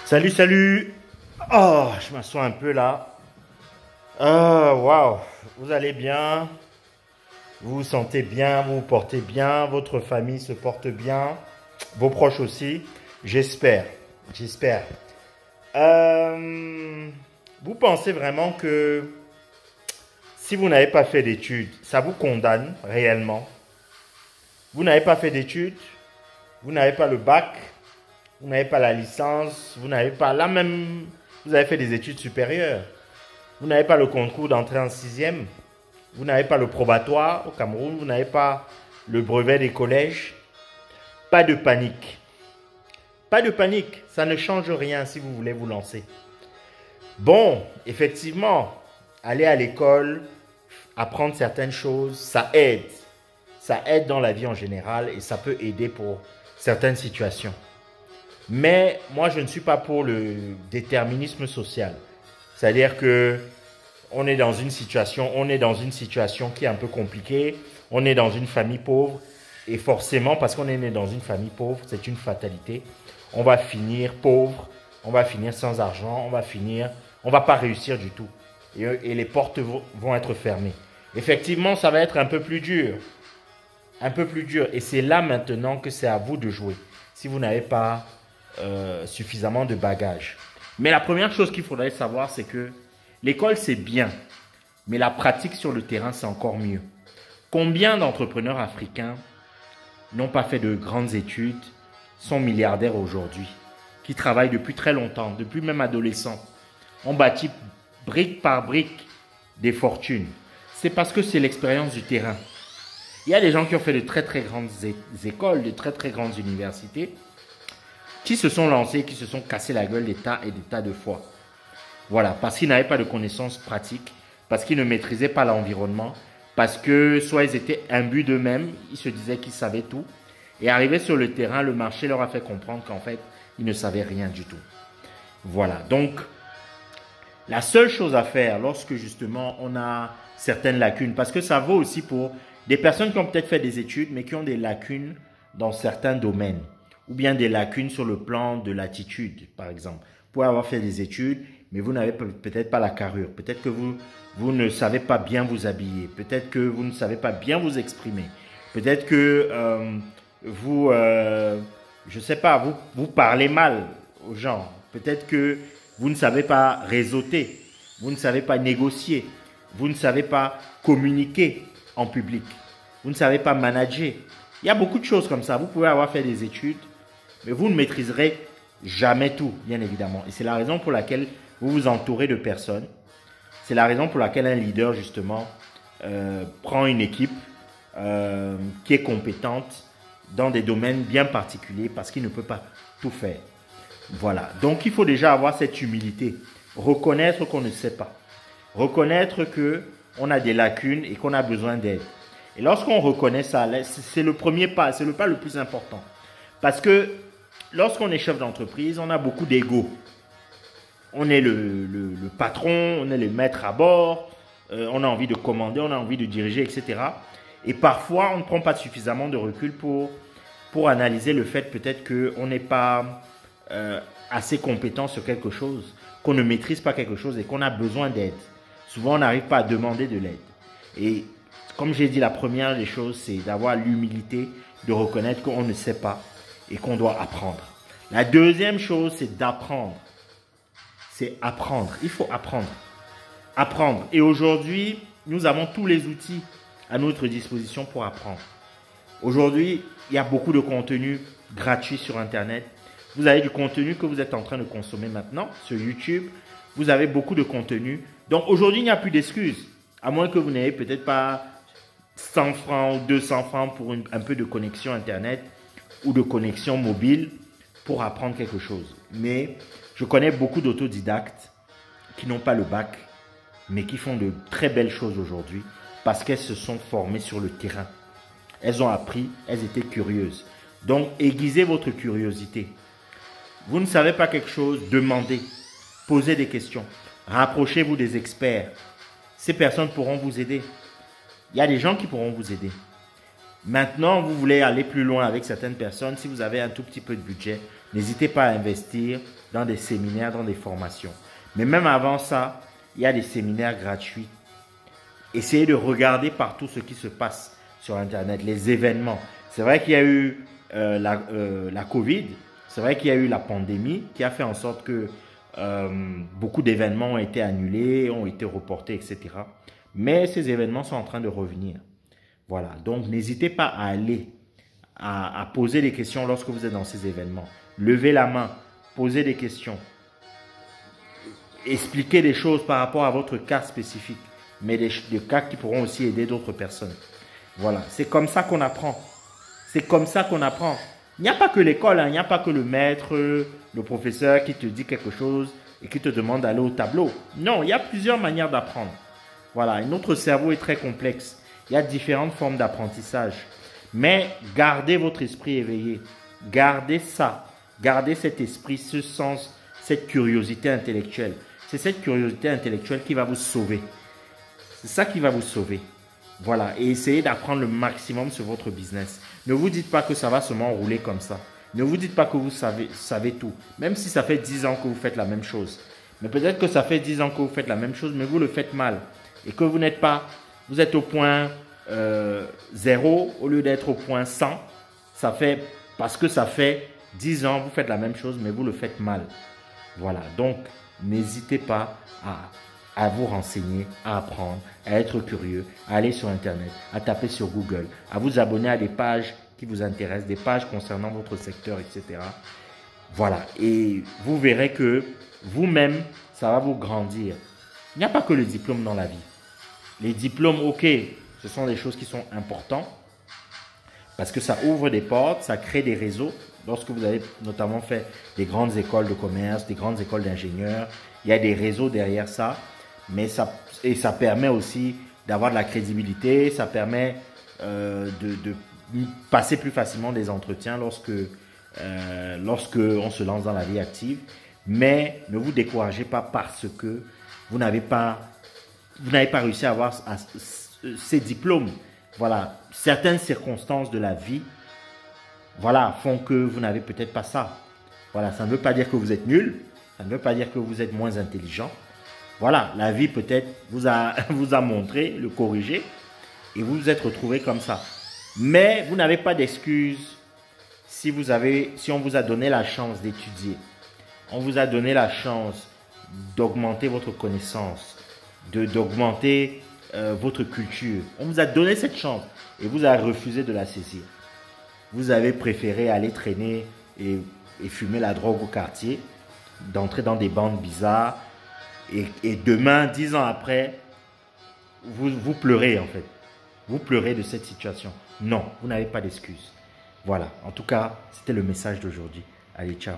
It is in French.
Salut, salut. Oh, je m'assois un peu là. Waouh. Vous allez bien? Vous vous sentez bien? Vous vous portez bien? Votre famille se porte bien? Vos proches aussi? J'espère. J'espère. Euh, Vous pensez vraiment que si vous n'avez pas fait d'études, ça vous condamne réellement? Vous n'avez pas fait d'études? Vous n'avez pas le bac? Vous n'avez pas la licence? Vous n'avez pas là même... Vous avez fait des études supérieures. Vous n'avez pas le concours d'entrée en sixième. Vous n'avez pas le probatoire au Cameroun. Vous n'avez pas le brevet des collèges. Pas de panique. Pas de panique. Ça ne change rien si vous voulez vous lancer. Bon, effectivement, aller à l'école, apprendre certaines choses, ça aide. Ça aide dans la vie en général et ça peut aider pour certaines situations. Mais moi, je ne suis pas pour le déterminisme social. C'est-à-dire que on est dans une situation qui est un peu compliquée. On est dans une famille pauvre. Et forcément, parce qu'on est né dans une famille pauvre, c'est une fatalité. On va finir pauvre. On va finir sans argent. On va pas réussir du tout. Et les portes vont être fermées. Effectivement, ça va être un peu plus dur. Un peu plus dur. Et c'est là maintenant que c'est à vous de jouer. Si vous n'avez pas suffisamment de bagages. Mais la première chose qu'il faudrait savoir, c'est que l'école, c'est bien. Mais la pratique sur le terrain, c'est encore mieux. Combien d'entrepreneurs africains n'ont pas fait de grandes études, sont milliardaires aujourd'hui, qui travaillent depuis très longtemps, depuis même adolescents, ont bâti brique par brique des fortunes. C'est parce que c'est l'expérience du terrain. Il y a des gens qui ont fait de très très grandes écoles, de très très grandes universités, qui se sont lancés, qui se sont cassés la gueule des tas et des tas de fois. Voilà, parce qu'ils n'avaient pas de connaissances pratiques, parce qu'ils ne maîtrisaient pas l'environnement, parce que soit ils étaient imbus d'eux-mêmes, ils se disaient qu'ils savaient tout, et arrivés sur le terrain, le marché leur a fait comprendre qu'en fait, ils ne savaient rien du tout. Voilà, donc, la seule chose à faire lorsque justement on a certaines lacunes, parce que ça vaut aussi pour des personnes qui ont peut-être fait des études, mais qui ont des lacunes dans certains domaines, ou bien des lacunes sur le plan de l'attitude, par exemple. Vous pouvez avoir fait des études, mais vous n'avez peut-être pas la carrure. Peut-être que vous ne savez pas bien vous habiller. Peut-être que vous ne savez pas bien vous exprimer. Peut-être que je ne sais pas, vous parlez mal aux gens. Peut-être que vous ne savez pas réseauter. Vous ne savez pas négocier. Vous ne savez pas communiquer en public. Vous ne savez pas manager. Il y a beaucoup de choses comme ça. Vous pouvez avoir fait des études, mais vous ne maîtriserez jamais tout, bien évidemment. Et c'est la raison pour laquelle vous vous entourez de personnes. C'est la raison pour laquelle un leader, justement, prend une équipe qui est compétente dans des domaines bien particuliers parce qu'il ne peut pas tout faire. Voilà. Donc, il faut déjà avoir cette humilité. Reconnaître qu'on ne sait pas. Reconnaître qu'on a des lacunes et qu'on a besoin d'aide. Et lorsqu'on reconnaît ça, c'est le premier pas, c'est le pas le plus important. Parce que lorsqu'on est chef d'entreprise, on a beaucoup d'ego. On est le patron, on est le maître à bord, on a envie de commander, on a envie de diriger, etc. Et parfois, on ne prend pas suffisamment de recul pour analyser le fait peut-être qu'on n'est pas assez compétent sur quelque chose, qu'on ne maîtrise pas quelque chose et qu'on a besoin d'aide. Souvent, on n'arrive pas à demander de l'aide. Et comme j'ai dit, la première des choses, c'est d'avoir l'humilité de reconnaître qu'on ne sait pas et qu'on doit apprendre. La deuxième chose, c'est d'apprendre. C'est apprendre. Il faut apprendre. Apprendre. Et aujourd'hui, nous avons tous les outils à notre disposition pour apprendre. Aujourd'hui, il y a beaucoup de contenu gratuit sur Internet. Vous avez du contenu que vous êtes en train de consommer maintenant sur YouTube. Vous avez beaucoup de contenu. Donc aujourd'hui, il n'y a plus d'excuses. À moins que vous n'ayez peut-être pas 100 francs ou 200 francs pour un peu de connexion Internet ou de connexion mobile pour apprendre quelque chose. Mais je connais beaucoup d'autodidactes qui n'ont pas le bac, mais qui font de très belles choses aujourd'hui parce qu'elles se sont formées sur le terrain. Elles ont appris, elles étaient curieuses. Donc, aiguisez votre curiosité. Vous ne savez pas quelque chose, demandez, posez des questions, rapprochez-vous des experts. Ces personnes pourront vous aider. Il y a des gens qui pourront vous aider. Maintenant, vous voulez aller plus loin avec certaines personnes. Si vous avez un tout petit peu de budget, N'hésitez pas à investir dans des séminaires, dans des formations. Mais même avant ça, il y a des séminaires gratuits. Essayez de regarder partout ce qui se passe sur Internet, les événements. C'est vrai qu'il y a eu la Covid, c'est vrai qu'il y a eu la pandémie qui a fait en sorte que beaucoup d'événements ont été annulés, ont été reportés, etc. Mais ces événements sont en train de revenir. Voilà, donc n'hésitez pas à aller, à poser des questions lorsque vous êtes dans ces événements. Levez la main, posez des questions. Expliquez des choses par rapport à votre cas spécifique, mais des cas qui pourront aussi aider d'autres personnes. Voilà, c'est comme ça qu'on apprend. C'est comme ça qu'on apprend. Il n'y a pas que l'école, hein. Il n'y a pas que le maître, le professeur qui te dit quelque chose et qui te demande d'aller au tableau. Non, il y a plusieurs manières d'apprendre. Voilà, et notre cerveau est très complexe. Il y a différentes formes d'apprentissage. Mais gardez votre esprit éveillé. Gardez ça. Gardez cet esprit, ce sens, cette curiosité intellectuelle. C'est cette curiosité intellectuelle qui va vous sauver. C'est ça qui va vous sauver. Voilà, et essayez d'apprendre le maximum sur votre business. Ne vous dites pas que ça va seulement rouler comme ça. Ne vous dites pas que vous savez tout. Même si ça fait 10 ans que vous faites la même chose. Mais peut-être que ça fait 10 ans que vous faites la même chose, mais vous le faites mal. Et que vous n'êtes pas, vous êtes au point 0 au lieu d'être au point 100. Ça fait, parce que ça fait 10 ans, vous faites la même chose, mais vous le faites mal. Voilà, donc n'hésitez pas à vous renseigner, à apprendre, à être curieux, à aller sur Internet, à taper sur Google, à vous abonner à des pages qui vous intéressent, des pages concernant votre secteur, etc. Voilà, et vous verrez que vous-même, ça va vous grandir. Il n'y a pas que le diplôme dans la vie. Les diplômes, ok, ce sont des choses qui sont importantes parce que ça ouvre des portes, ça crée des réseaux. Lorsque vous avez notamment fait des grandes écoles de commerce, des grandes écoles d'ingénieurs, il y a des réseaux derrière ça. Mais ça permet aussi d'avoir de la crédibilité, ça permet de passer plus facilement des entretiens lorsque on se lance dans la vie active. Mais ne vous découragez pas parce que vous n'avez pas réussi à avoir ces diplômes. Voilà, certaines circonstances de la vie, voilà, font que vous n'avez peut-être pas ça. Voilà, ça ne veut pas dire que vous êtes nul, ça ne veut pas dire que vous êtes moins intelligent. Voilà, la vie peut-être vous a montré, le corrigé, et vous vous êtes retrouvé comme ça. Mais vous n'avez pas d'excuse si on vous a donné la chance d'étudier. On vous a donné la chance d'augmenter votre connaissance, d'augmenter votre culture. On vous a donné cette chance et vous avez refusé de la saisir. Vous avez préféré aller traîner et fumer la drogue au quartier, d'entrer dans des bandes bizarres. Et demain, 10 ans après, vous pleurez en fait. Vous pleurez de cette situation. Non, vous n'avez pas d'excuse. Voilà, en tout cas, c'était le message d'aujourd'hui. Allez, ciao.